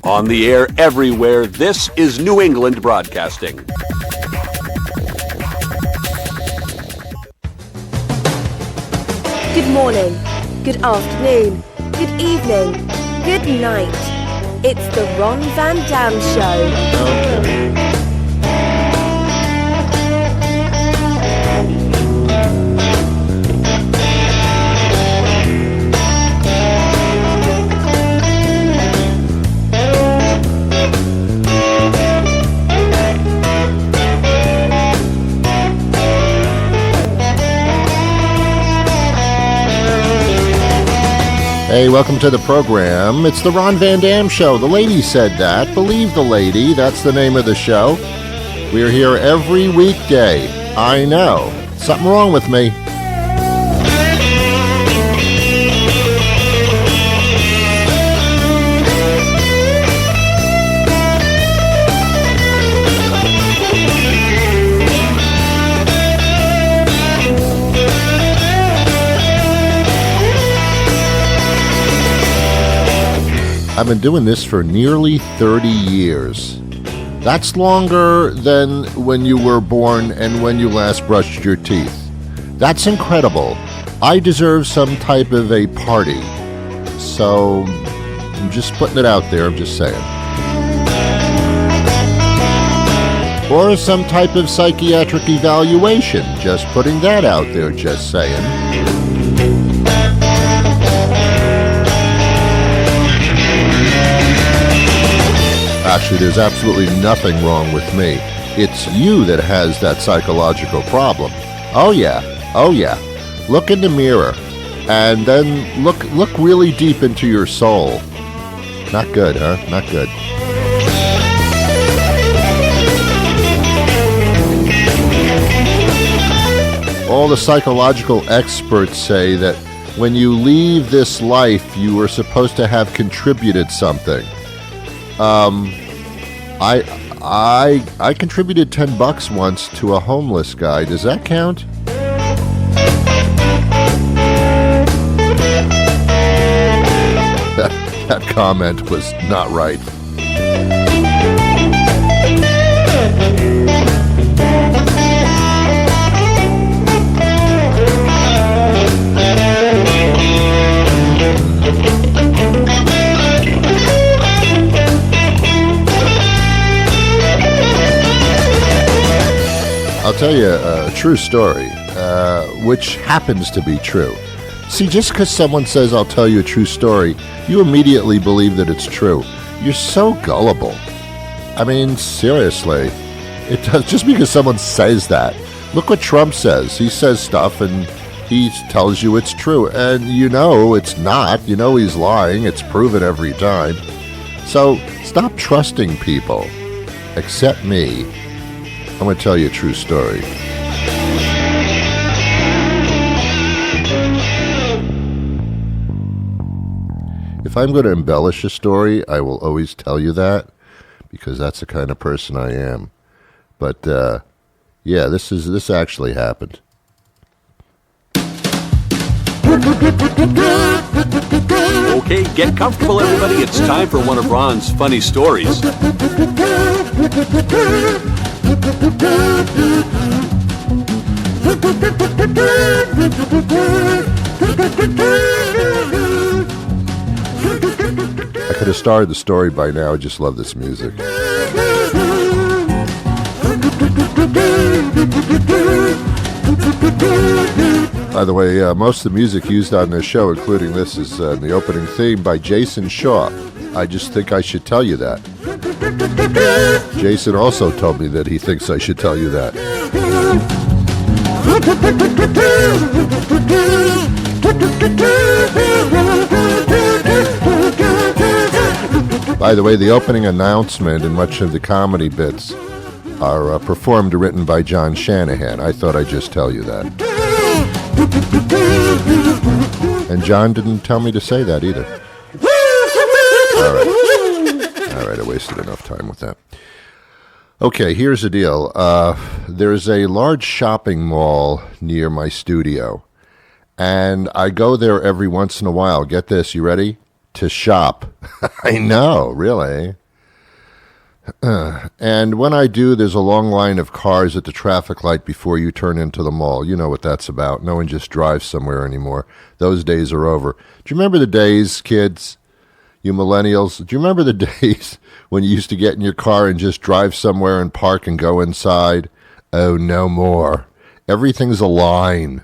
On the air everywhere, this is New England Broadcasting. Good morning, good afternoon, good evening, good night. It's the Ron Van Dam Show. Okay. Hey, welcome to the program. It's the Ron Van Dam Show. The lady said that. Believe the lady. That's the name of the show. We're here every weekday. I know. Something wrong with me. I've been doing this for nearly 30 years. That's longer than when you were born and when you last brushed your teeth. That's incredible. I deserve some type of a party. So, I'm just putting it out there, I'm just saying. Or some type of psychiatric evaluation. Just putting that out there, just saying. Actually, there's absolutely nothing wrong with me. It's you that has that psychological problem. Oh yeah. Look in the mirror, and then look really deep into your soul. Not good, huh? Not good. All the psychological experts say that when you leave this life, you are supposed to have contributed something. I contributed $10 once to a homeless guy. Does that count? That comment was not right. I'll tell you a true story, which happens to be true. See, just because someone says, I'll tell you a true story, you immediately believe that it's true. You're so gullible. I mean, seriously. It does, just because someone says that. Look what Trump says. He says stuff and he tells you it's true. And you know it's not. You know he's lying. It's proven every time. So stop trusting people. Except me. I'm going to tell you a true story. If I'm going to embellish a story, I will always tell you that, because that's the kind of person I am. But, yeah, this actually happened. Okay, get comfortable, everybody. It's time for one of Ron's funny stories. I could have started the story by now. I just love this music. By the way, most of the music used on this show, including this, is the opening theme by Jason Shaw. I just think I should tell you that. Jason also told me that he thinks I should tell you that. By the way, the opening announcement and much of the comedy bits are performed and written by John Shanahan. I thought I'd just tell you that. And John didn't tell me to say that either. All right, I wasted enough time with that. Okay, here's the deal. There's a large shopping mall near my studio, and I go there every once in a while. Get this, you ready? to shop. I know, really. And when I do, there's a long line of cars at the traffic light before you turn into the mall. You know what that's about. No one just drives somewhere anymore. Those days are over. Do you remember the days, kids, you millennials? Do you remember the days when you used to get in your car and just drive somewhere and park and go inside? Oh, no more. Everything's a line.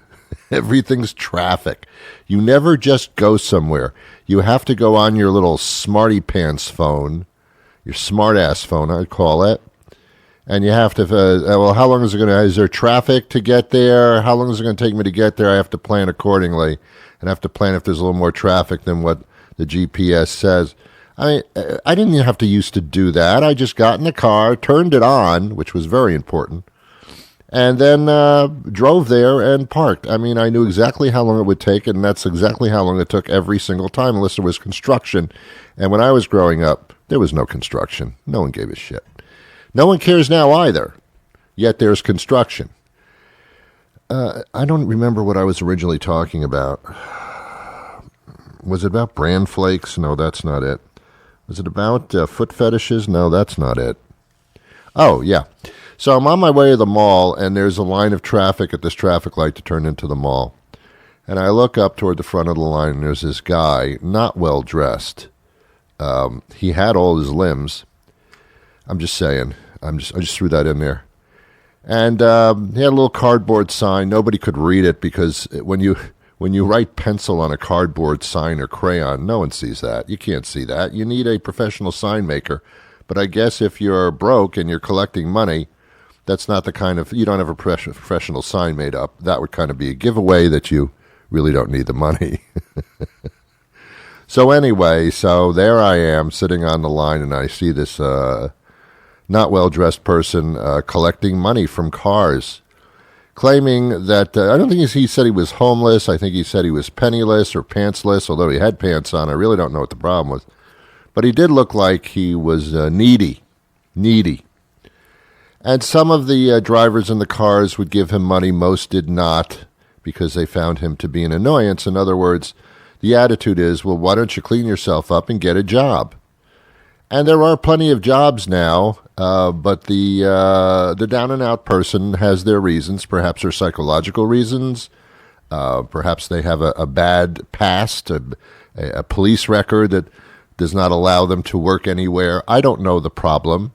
Everything's traffic. You never just go somewhere. You have to go on your little smarty pants phone, your smart-ass phone, I'd call it. And you have to, well, how long is it going to, is there traffic to get there? How long is it going to take me to get there? I have to plan accordingly. And I have to plan if there's a little more traffic than what the GPS says. I mean, I didn't have to used to do that. I just got in the car, turned it on, which was very important, and then drove there and parked. I mean, I knew exactly how long it would take, and that's exactly how long it took every single time, unless there was construction. And when I was growing up, there was no construction. No one gave a shit. No one cares now either, yet there's construction. I don't remember what I was originally talking about. Was it about bran flakes? No, that's not it. Was it about foot fetishes? No, that's not it. Oh, yeah. So I'm on my way to the mall, and there's a line of traffic at this traffic light to turn into the mall. And I look up toward the front of the line, and there's this guy, not well dressed. He had all his limbs. I'm just saying. I just threw that in there. And he had a little cardboard sign. Nobody could read it because when you write pencil on a cardboard sign or crayon, no one sees that. You can't see that. You need a professional sign maker. But I guess if you're broke and you're collecting money, that's not the kind of, you don't have a professional sign made up. That would kind of be a giveaway that you really don't need the money. So anyway, so there I am sitting on the line, and I see this not well-dressed person collecting money from cars, claiming that, I don't think he said he was homeless. I think he said he was penniless or pantsless, although he had pants on. I really don't know what the problem was. But he did look like he was needy. And some of the drivers in the cars would give him money. Most did not, because they found him to be an annoyance. In other words, the attitude is, well, why don't you clean yourself up and get a job? And there are plenty of jobs now, but the down-and-out person has their reasons. Perhaps they're psychological reasons. Perhaps they have a bad past, a police record that does not allow them to work anywhere. I don't know the problem.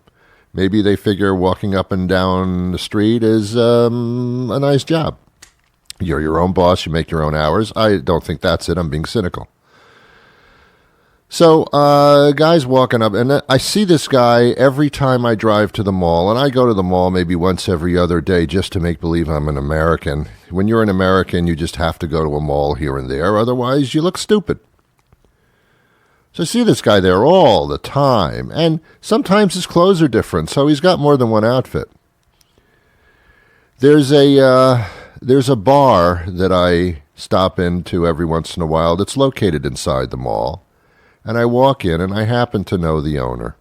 Maybe they figure walking up and down the street is a nice job. You're your own boss. You make your own hours. I don't think that's it. I'm being cynical. So, guy's walking up, and I see this guy every time I drive to the mall, and I go to the mall maybe once every other day just to make believe I'm an American. When you're an American, you just have to go to a mall here and there, otherwise you look stupid. So I see this guy there all the time, and sometimes his clothes are different, so he's got more than one outfit. There's a bar that I stop into every once in a while that's located inside the mall. And I walk in, and I happen to know the owner.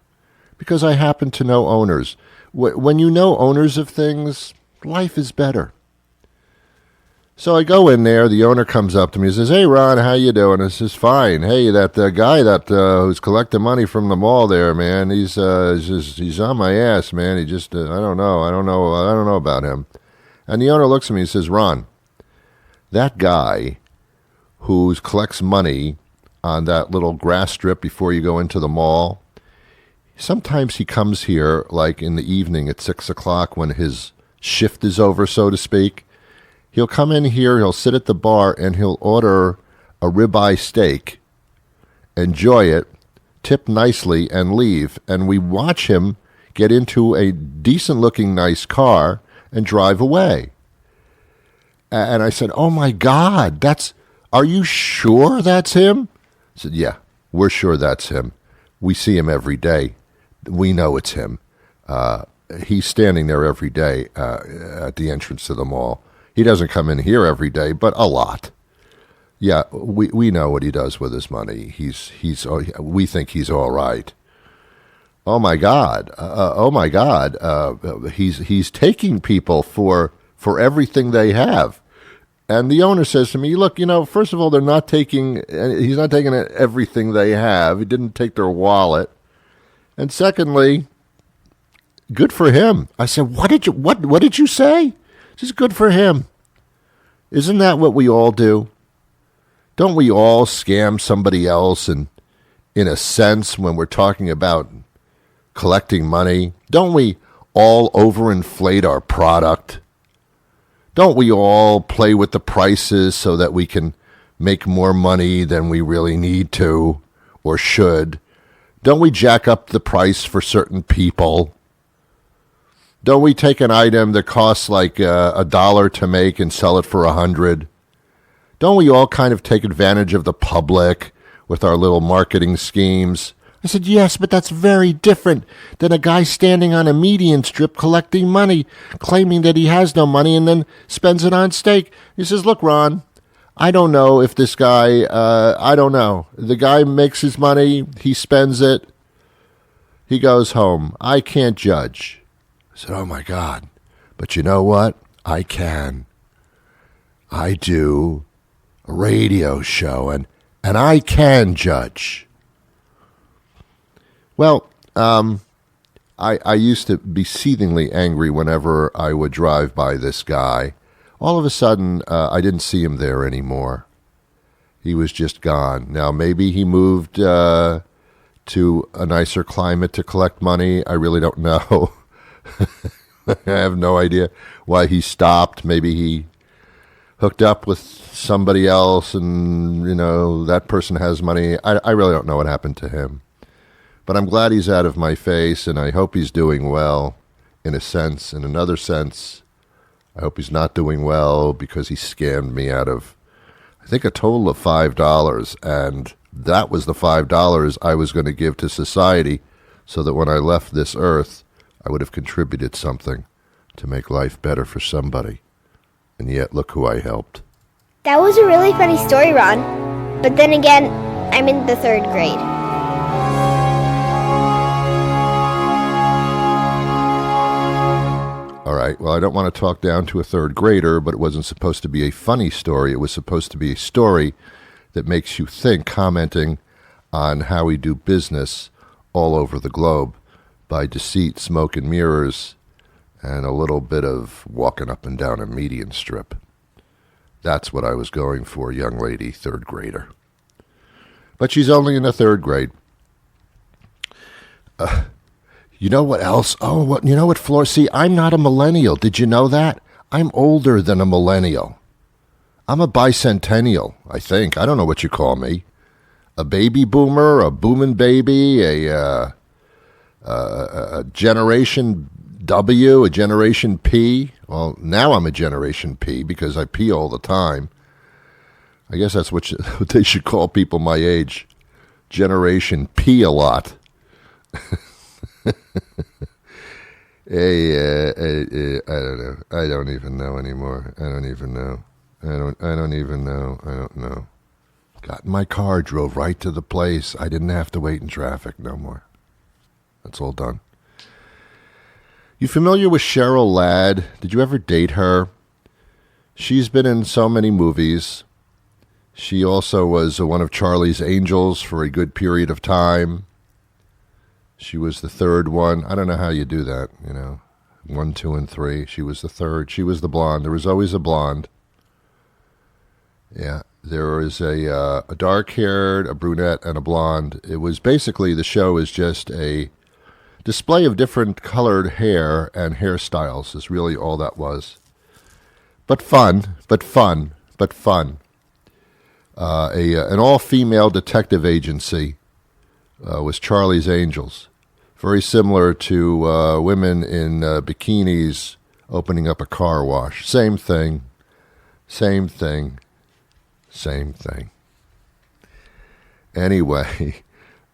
Because I happen to know owners. When you know owners of things, life is better. So I go in there, the owner comes up to me and says, "Hey, Ron, how you doing?" I says, "Fine. Hey, that guy who's collecting money from the mall there, man, he's on my ass, man. He just, I don't know about him." And the owner looks at me and says, "Ron, that guy who collects money on that little grass strip before you go into the mall, sometimes he comes here like in the evening at 6 o'clock when his shift is over, so to speak. He'll come in here, he'll sit at the bar, and he'll order a ribeye steak, enjoy it, tip nicely, and leave. And we watch him get into a decent-looking, nice car and drive away." And I said, "Oh, my God, are you sure that's him?" I said, "Yeah, we're sure that's him. We see him every day. We know it's him. He's standing there every day at the entrance to the mall. He doesn't come in here every day, but a lot. Yeah, we know what he does with his money. We think he's all right." Oh my God! He's taking people for everything they have. And the owner says to me, look, first of all, he's not taking everything they have. He didn't take their wallet. And secondly, good for him. I said, what did you say? This is good for him. Isn't that what we all do? Don't we all scam somebody else in a sense when we're talking about collecting money? Don't we all overinflate our product? Don't we all play with the prices so that we can make more money than we really need to or should? Don't we jack up the price for certain people? Don't we take an item that costs like $1 to make and sell it for $100? Don't we all kind of take advantage of the public with our little marketing schemes? I said, yes, but that's very different than a guy standing on a median strip collecting money, claiming that he has no money and then spends it on steak. He says, look, Ron, I don't know if this guy, I don't know. The guy makes his money, he spends it, he goes home. I can't judge. I said, oh, my God. But you know what? I can. I do a radio show, and I can judge. Well, I used to be seethingly angry whenever I would drive by this guy. All of a sudden, I didn't see him there anymore. He was just gone. Now, maybe he moved to a nicer climate to collect money. I really don't know. I have no idea why he stopped. Maybe he hooked up with somebody else and, that person has money. I really don't know what happened to him. But I'm glad he's out of my face, and I hope he's doing well, in a sense. In another sense, I hope he's not doing well because he scammed me out of, I think, a total of $5. And that was the $5 I was going to give to society so that when I left this earth, I would have contributed something to make life better for somebody. And yet, look who I helped. That was a really funny story, Ron. But then again, I'm in the 3rd grade. All right, well, I don't want to talk down to a 3rd grader, but it wasn't supposed to be a funny story. It was supposed to be a story that makes you think, commenting on how we do business all over the globe by deceit, smoke and mirrors, and a little bit of walking up and down a median strip. That's what I was going for, young lady, 3rd grader. But she's only in the 3rd grade. You know what else? You know what, Flor? See, I'm not a millennial. Did you know that? I'm older than a millennial. I'm a bicentennial, I think. I don't know what you call me. A baby boomer, a boomin' baby, a Generation W, a Generation P. Well, now I'm a Generation P because I pee all the time. I guess that's what they should call people my age. Generation P a lot. I don't know. I don't even know anymore. I don't know. Got in my car, drove right to the place. I didn't have to wait in traffic no more. That's all done. You familiar with Cheryl Ladd? Did you ever date her? She's been in so many movies. She also was one of Charlie's Angels for a good period of time. She was the 3rd one. I don't know how you do that, 1, 2, and 3. She was the 3rd. She was the blonde. There was always a blonde. Yeah, there was a dark-haired, a brunette, and a blonde. It was basically, the show is just a display of different colored hair and hairstyles is really all that was. But fun. An all-female detective agency was Charlie's Angels. Very similar to women in bikinis opening up a car wash. Same thing. Anyway,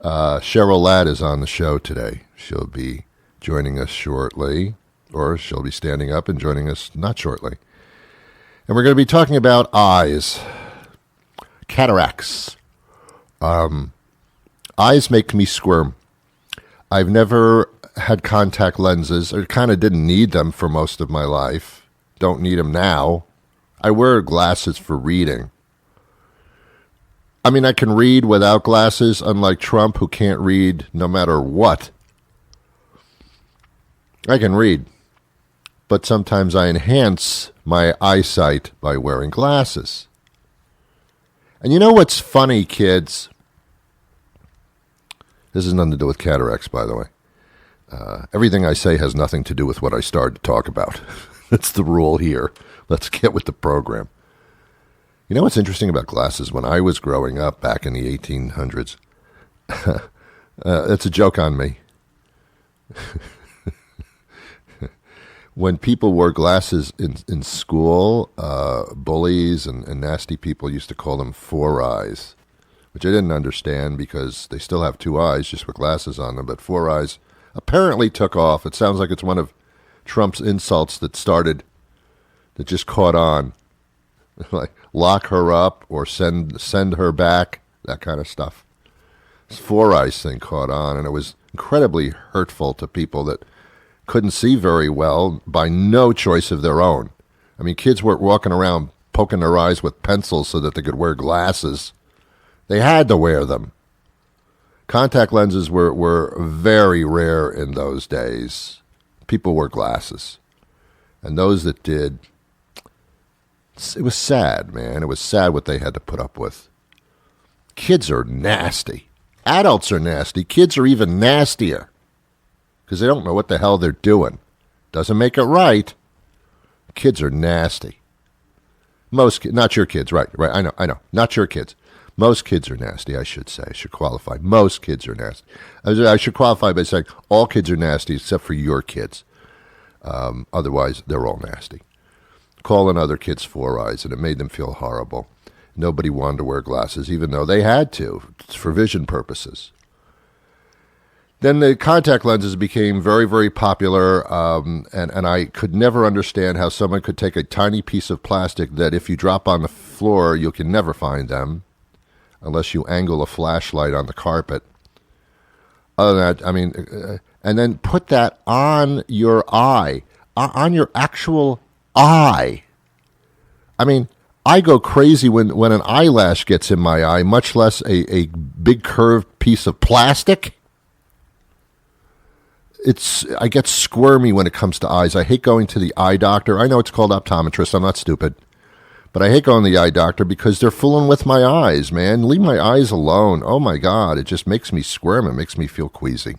Cheryl Ladd is on the show today. She'll be joining us shortly, or she'll be standing up and joining us not shortly. And we're going to be talking about eyes. Cataracts. Eyes make me squirm. I've never had contact lenses, or kind of didn't need them for most of my life. Don't need them now. I wear glasses for reading. I mean, I can read without glasses, unlike Trump, who can't read no matter what. I can read, but sometimes I enhance my eyesight by wearing glasses. And you know what's funny, kids? This has nothing to do with cataracts, by the way. Everything I say has nothing to do with what I started to talk about. That's the rule here. Let's get with the program. You know what's interesting about glasses? When I was growing up back in the 1800s, it's a joke on me. When people wore glasses in school, bullies and nasty people used to call them four eyes, which I didn't understand because they still have two eyes just with glasses on them, but four eyes apparently took off. It sounds like it's one of Trump's insults that just caught on. Like lock her up or send her back, that kind of stuff. This four eyes thing caught on, and it was incredibly hurtful to people that couldn't see very well by no choice of their own. I mean, kids weren't walking around poking their eyes with pencils so that they could wear glasses. They had to wear them. Contact lenses were very rare in those days. People wore glasses. And those that did, it was sad, man. It was sad what they had to put up with. Kids are nasty. Adults are nasty. Kids are even nastier because they don't know what the hell they're doing. Doesn't make it right. Kids are nasty. Not your kids, right? I know. Not your kids. Most kids are nasty, I should say. I should qualify. Most kids are nasty. I should qualify by saying all kids are nasty except for your kids. Otherwise, they're all nasty. Calling other kids four eyes, and it made them feel horrible. Nobody wanted to wear glasses, even though they had to, for vision purposes. Then the contact lenses became very, very popular, and I could never understand how someone could take a tiny piece of plastic that if you drop on the floor, you can never find them, unless you angle a flashlight on the carpet. Other than that, I mean, and then put that on your eye, on your actual eye. I mean, I go crazy when an eyelash gets in my eye, much less a big curved piece of plastic. I get squirmy when it comes to eyes. I hate going to the eye doctor. I know it's called optometrist. I'm not stupid. But I hate going to the eye doctor because they're fooling with my eyes, man. Leave my eyes alone. Oh, my God. It just makes me squirm. It makes me feel queasy.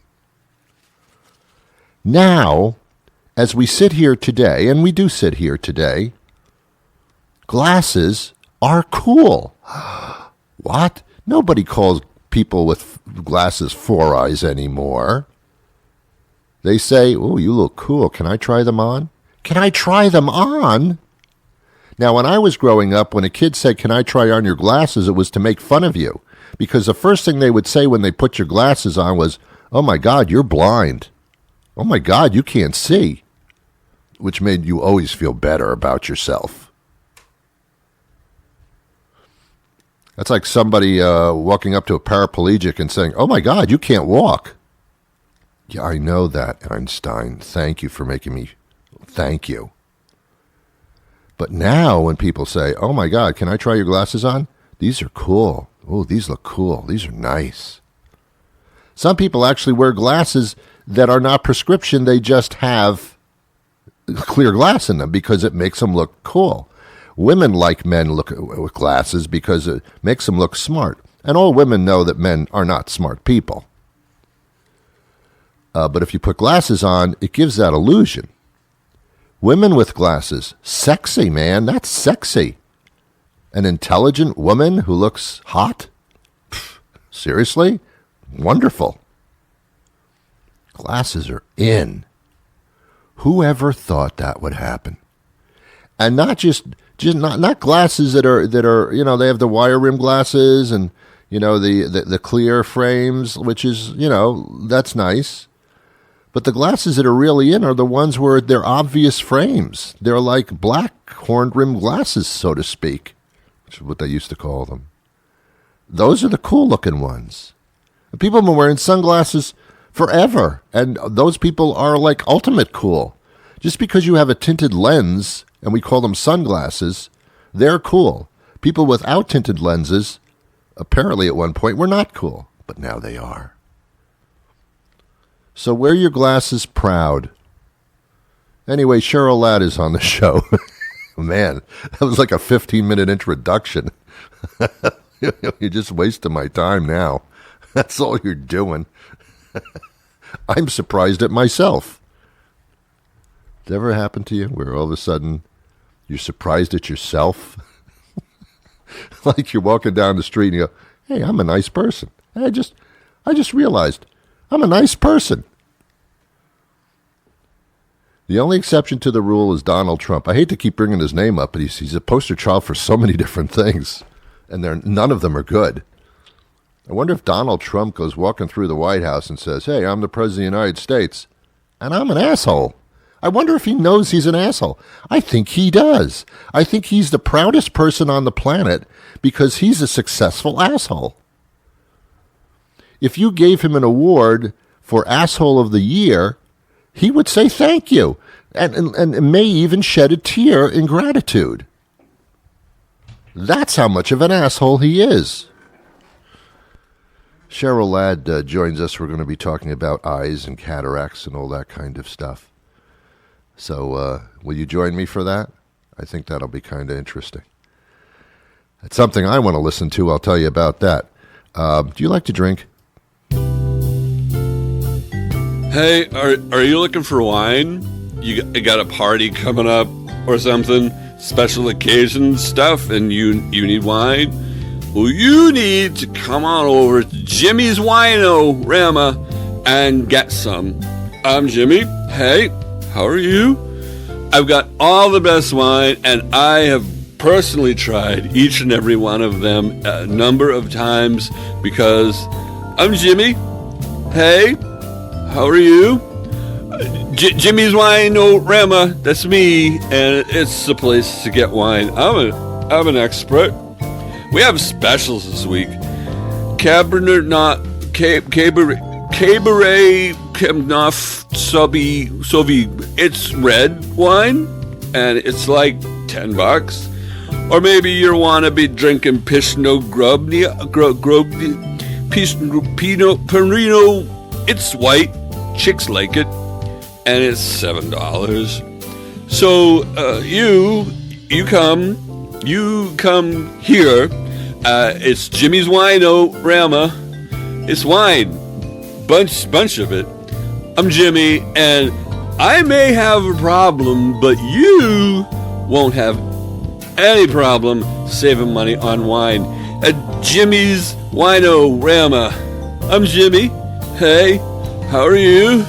Now, as we sit here today, and we do sit here today, glasses are cool. What? Nobody calls people with glasses four eyes anymore. They say, "Oh, you look cool. Can I try them on?" Can I try them on? Now, when I was growing up, when a kid said, "Can I try on your glasses?" it was to make fun of you. Because the first thing they would say when they put your glasses on was, "Oh, my God, you're blind. Oh, my God, you can't see." Which made you always feel better about yourself. That's like somebody walking up to a paraplegic and saying, "Oh, my God, you can't walk." Yeah, I know that, Einstein. Thank you for making me... Thank you. But now when people say, "Oh, my God, can I try your glasses on?" These are cool. Oh, these look cool. These are nice. Some people actually wear glasses that are not prescription. They just have clear glass in them because it makes them look cool. Women like men look with glasses because it makes them look smart. And all women know that men are not smart people. But if you put glasses on, it gives that illusion. Women with glasses, sexy, man. That's sexy. An intelligent woman who looks hot? Pfft, seriously? Wonderful. Glasses are in. Whoever thought that would happen? And not not glasses that are they have the wire rim glasses and the clear frames, which is that's nice. But the glasses that are really in are the ones where they're obvious frames. They're like black horned rim glasses, so to speak, which is what they used to call them. Those are the cool looking ones. People have been wearing sunglasses forever, and those people are like ultimate cool. Just because you have a tinted lens, and we call them sunglasses, They're cool. People without tinted lenses, apparently at one point, were not cool, but now they are. So wear your glasses proud. Anyway, Cheryl Ladd is on the show. Man, that was like a 15-minute introduction. You're just wasting my time now. That's all you're doing. I'm surprised at myself. Does it ever happen to you where all of a sudden you're surprised at yourself? Like you're walking down the street and you go, hey, I'm a nice person. I just realized I'm a nice person. The only exception to the rule is Donald Trump. I hate to keep bringing his name up, but he's a poster child for so many different things, and none of them are good. I wonder if Donald Trump goes walking through the White House and says, hey, I'm the President of the United States, and I'm an asshole. I wonder if he knows he's an asshole. I think he does. I think he's the proudest person on the planet because he's a successful asshole. If you gave him an award for Asshole of the Year, he would say thank you and may even shed a tear in gratitude. That's how much of an asshole he is. Cheryl Ladd joins us. We're going to be talking about eyes and cataracts and all that kind of stuff. So will you join me for that? I think that'll be kind of interesting. It's something I want to listen to. I'll tell you about that. Do you like to drink? Hey, are you looking for wine? You got a party coming up or something? Special occasion stuff, and you need wine? Well, you need to come on over to Jimmy's Wine-O-Rama and get some. I'm Jimmy. Hey, how are you? I've got all the best wine, and I have personally tried each and every one of them a number of times because I'm Jimmy. Hey, how are you? Jimmy's Wine-O-Rama, that's me, and it's the place to get wine. I'm an expert. We have specials this week. Cabernet Sauvignon. It's red wine, and it's like $10. Or maybe you want to be drinking Pinot Perino. It's white, chicks like it, and it's $7. So you come here. It's Jimmy's Wine-O-Rama. It's wine, bunch of it. I'm Jimmy, and I may have a problem, but you won't have any problem saving money on wine at Jimmy's Wine-O-Rama. I'm Jimmy. Hey, how are you?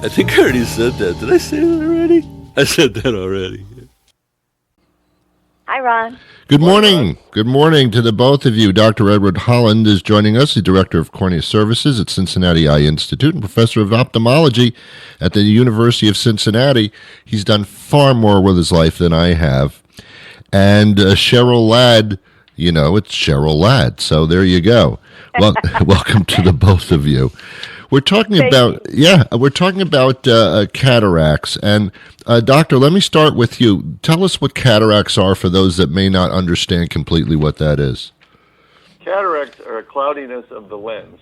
I think I already said that. Did I say that already? I said that already. Hi, Ron. Good morning. Good morning to the both of you. Dr. Edward Holland is joining us, the Director of Cornea Services at Cincinnati Eye Institute and Professor of Ophthalmology at the University of Cincinnati. He's done far more with his life than I have. And Cheryl Ladd, it's Cheryl Ladd. So there you go. Well, welcome to the both of you. We're talking about cataracts. And Doctor, let me start with you. Tell us what cataracts are for those that may not understand completely what that is. Cataracts are a cloudiness of the lens.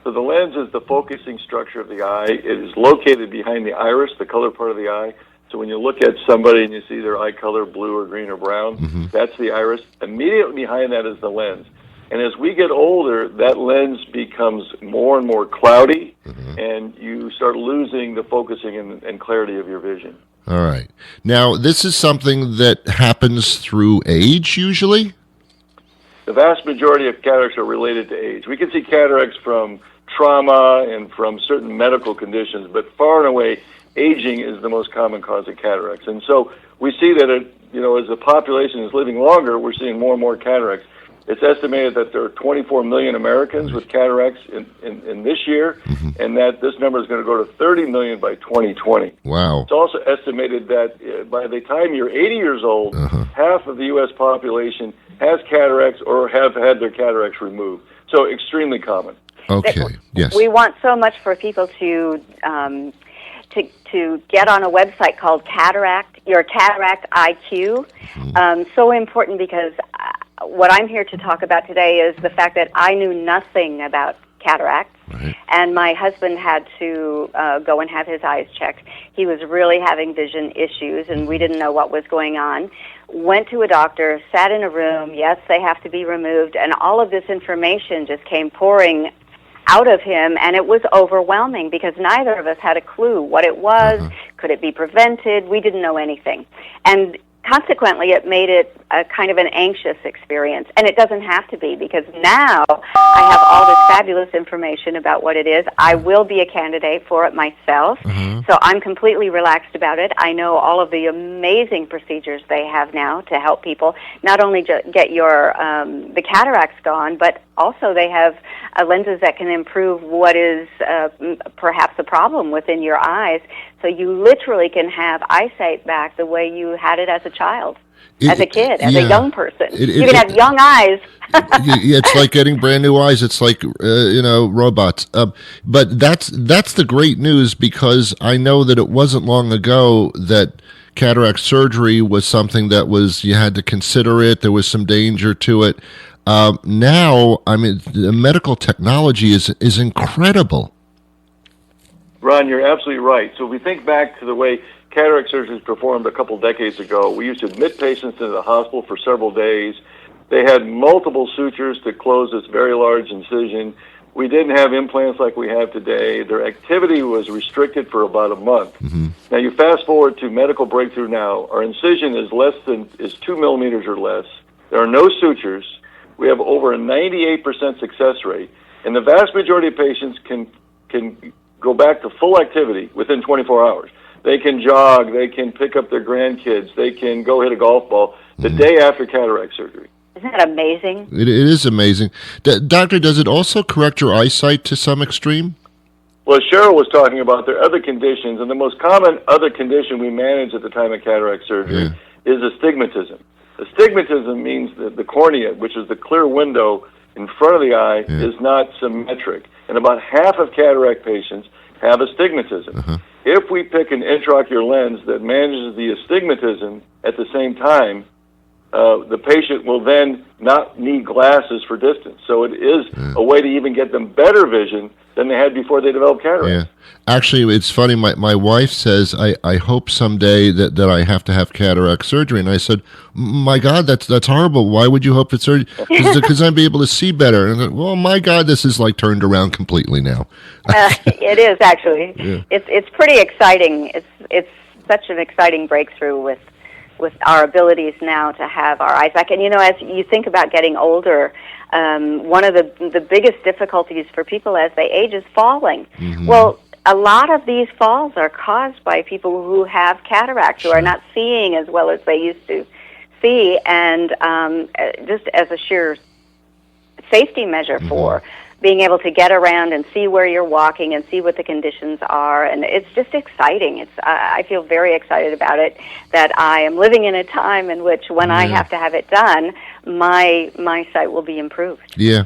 So the lens is the focusing structure of the eye. It is located behind the iris, the color part of the eye. So when you look at somebody and you see their eye color, blue or green or brown, that's the iris. Immediately behind that is the lens. And as we get older, that lens becomes more and more cloudy, and you start losing the focusing and clarity of your vision. All right. Now, this is something that happens through age, usually? The vast majority of cataracts are related to age. We can see cataracts from trauma and from certain medical conditions, but far and away, aging is the most common cause of cataracts. And so we see that, as the population is living longer, we're seeing more and more cataracts. It's estimated that there are 24 million Americans with cataracts in this year, and that this number is going to go to 30 million by 2020. Wow. It's also estimated that by the time you're 80 years old, half of the U.S. population has cataracts or have had their cataracts removed. So extremely common. Okay, yes. We want so much for people to to get on a website called your Cataract IQ. So important because what I'm here to talk about today is the fact that I knew nothing about cataracts, and my husband had to go and have his eyes checked. He was really having vision issues, and we didn't know what was going on. Went to a doctor, sat in a room. Yes, they have to be removed, and all of this information just came pouring out of him, and it was overwhelming because neither of us had a clue what it was. Could it be prevented? We didn't know anything. And consequently, it made it a kind of an anxious experience, and it doesn't have to be because now I have all this fabulous information about what it is. I will be a candidate for it myself, so I'm completely relaxed about it. I know all of the amazing procedures they have now to help people not only get your the cataracts gone, but also they have lenses that can improve what is perhaps a problem within your eyes. So you literally can have eyesight back the way you had it as a child, as a kid, as a young person. You can have young eyes. It's like getting brand new eyes. It's like robots. But that's the great news, because I know that it wasn't long ago that cataract surgery was something that was, you had to consider it. There was some danger to it. Now, I mean, the medical technology is incredible. Ron, you're absolutely right. So if we think back to the way cataract surgery was performed a couple decades ago, we used to admit patients into the hospital for several days. They had multiple sutures to close this very large incision. We didn't have implants like we have today. Their activity was restricted for about a month. Now you fast forward to medical breakthrough now. Our incision is 2 millimeters or less. There are no sutures. We have over a 98% success rate, and the vast majority of patients can go back to full activity within 24 hours. They can jog, they can pick up their grandkids, they can go hit a golf ball the day after cataract surgery. Isn't that amazing? It is amazing. Doctor, does it also correct your eyesight to some extreme? Well, as Cheryl was talking about, there are other conditions, and the most common other condition we manage at the time of cataract surgery is astigmatism. Astigmatism means that the cornea, which is the clear window in front of the eye, is not symmetric. And about half of cataract patients have astigmatism. If we pick an intraocular lens that manages the astigmatism at the same time, the patient will then not need glasses for distance. So it is a way to even get them better vision than they had before they developed cataracts. Actually, it's funny. My wife says, I hope someday that I have to have cataract surgery. And I said, my God, that's horrible. Why would you hope it's surgery? Because I'd be able to see better. And I said, well, my God, this is like turned around completely now. It is, actually. It's pretty exciting. It's such an exciting breakthrough with our abilities now to have our eyes back. And, as you think about getting older, one of the biggest difficulties for people as they age is falling. Well, a lot of these falls are caused by people who have cataracts, who are not seeing as well as they used to see, and just as a sheer safety measure for being able to get around and see where you're walking and see what the conditions are. And it's just exciting. I feel very excited about it, that I am living in a time in which when I have to have it done, my sight will be improved. Yeah.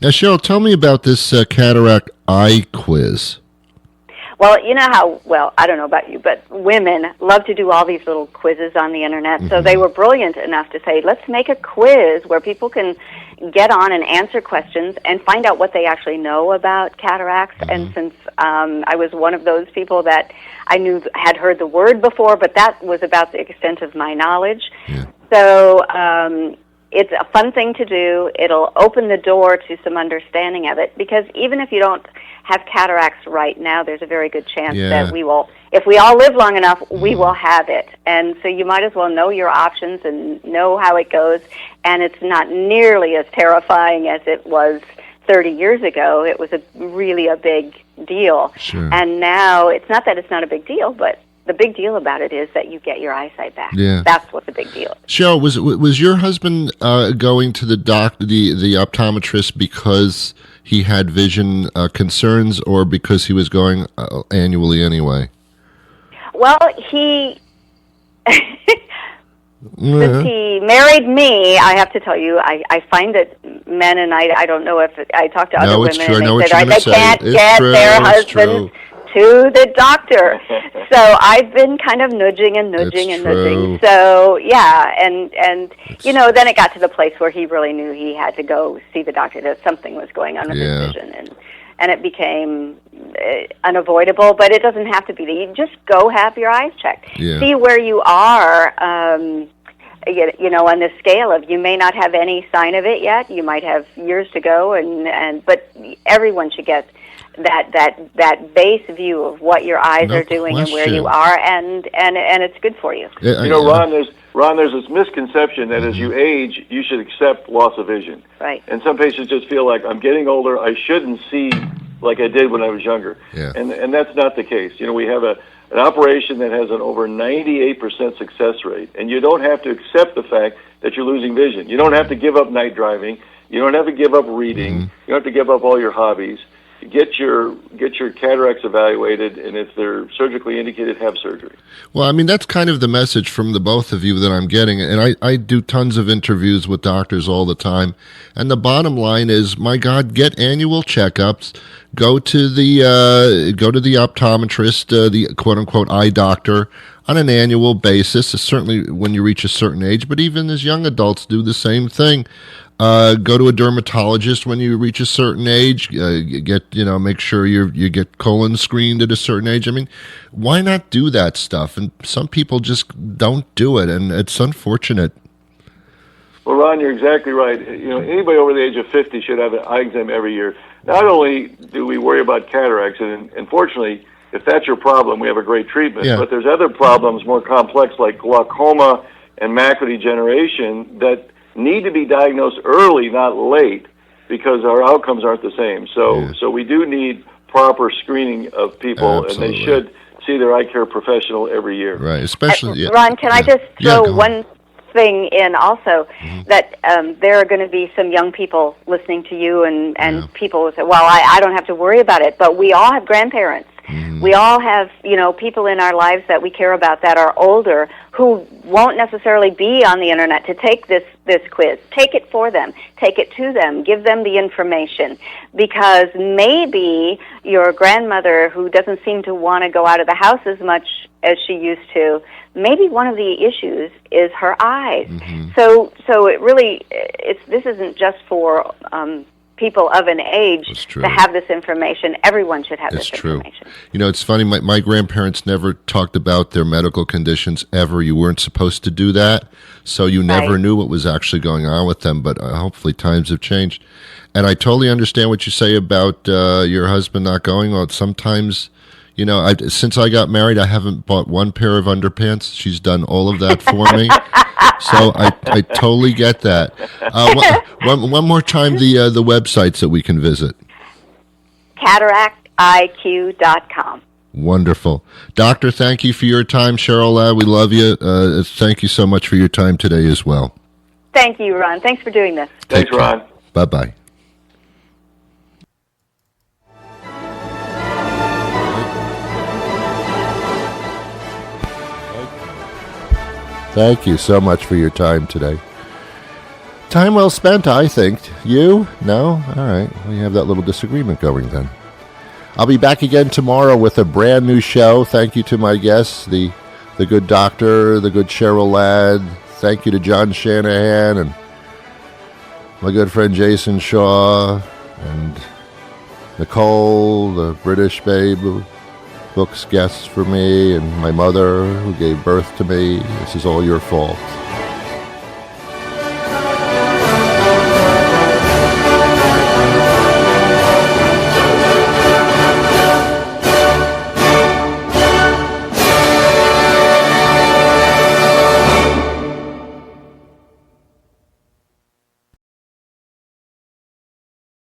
Now, Cheryl, tell me about this cataract eye quiz. Well, you know how, I don't know about you, but women love to do all these little quizzes on the internet. So they were brilliant enough to say, let's make a quiz where people can get on and answer questions and find out what they actually know about cataracts. And since I was one of those people that I knew had heard the word before, but that was about the extent of my knowledge. So it's a fun thing to do. It'll open the door to some understanding of it, because even if you don't have cataracts right now, there's a very good chance that we will, if we all live long enough, we will have it. And so you might as well know your options and know how it goes. And it's not nearly as terrifying as it was 30 years ago. It was really a big deal. And now it's not that it's not a big deal, but the big deal about it is that you get your eyesight back. That's what the big deal is. Cheryl, was your husband going to the optometrist because he had vision concerns, or because he was going annually anyway? Well, he since he married me, I have to tell you, I find that men, and I don't know if I talk to other women, true. and they say they can't get their husbands to the doctor. So I've been kind of nudging and nudging It's and nudging. true. So yeah, and you know, then it got to the place where he really knew he had to go see the doctor, that something was going on with Yeah. his vision, and it became unavoidable. But it doesn't have to be. You just go have your eyes checked, Yeah. see where you are. You know, on this scale of, you may not have any sign of it yet. You might have years to go, but everyone should get that base view of what your eyes No are doing and where you question. are, and it's good for you. Yeah, You know, Ron, there's this misconception that as you age, you should accept loss of vision. Right. And some patients just feel like, I'm getting older, I shouldn't see like I did when I was younger. Yeah. And that's not the case. You know, we have an operation that has an over 98% success rate, and you don't have to accept the fact that you're losing vision. You don't have to give up night driving. You don't have to give up reading. You don't have to give up all your hobbies. Get your cataracts evaluated, and if they're surgically indicated, have surgery. Well, I mean, that's kind of the message from the both of you that I'm getting. And I do tons of interviews with doctors all the time. And the bottom line is, my God, get annual checkups. Go to the optometrist, the quote-unquote eye doctor, on an annual basis, certainly when you reach a certain age. But even as young adults, do the same thing. Go to a dermatologist when you reach a certain age. Make sure you get colon screened at a certain age. I mean, why not do that stuff? And some people just don't do it, and it's unfortunate. Well, Ron, you're exactly right. You know, anybody over the age of 50 should have an eye exam every year. Not only do we worry about cataracts, and unfortunately, if that's your problem, we have a great treatment. Yeah. But there's other problems more complex, like glaucoma and macular degeneration, that need to be diagnosed early, not late, because our outcomes aren't the same. So we do need proper screening of people, Absolutely. and they should see their eye care professional every year. Right, especially... Ron, can I just throw one thing in also, that there are going to be some young people listening to you, and people will say, well, I don't have to worry about it, but we all have grandparents. We all have, people in our lives that we care about that are older, who won't necessarily be on the internet to take this quiz. Take it for them. Take it to them. Give them the information. Because maybe your grandmother, who doesn't seem to want to go out of the house as much as she used to, maybe one of the issues is her eyes. So it really, this isn't just for people of an age to have this information. Everyone should have this information. You know, it's funny, my grandparents never talked about their medical conditions ever. You weren't supposed to do that, so you never knew what was actually going on with them, but hopefully times have changed. And I totally understand what you say about your husband not going. Well, sometimes, since I got married, I haven't bought one pair of underpants. She's done all of that for me. So I totally get that. One more time, the websites that we can visit. CataractIQ.com. Wonderful. Doctor, thank you for your time. Cheryl Ladd, we love you. Thank you so much for your time today as well. Thank you, Ron. Thanks for doing this. Thanks, Ron. Bye-bye. Thank you so much for your time today. Time well spent, I think. You? No? All right. We have that little disagreement going then. I'll be back again tomorrow with a brand new show. Thank you to my guests, the good doctor, the good Cheryl Ladd. Thank you to John Shanahan and my good friend Jason Shaw and Nicole, the British babe who books guests for me, and my mother who gave birth to me. This is all your fault.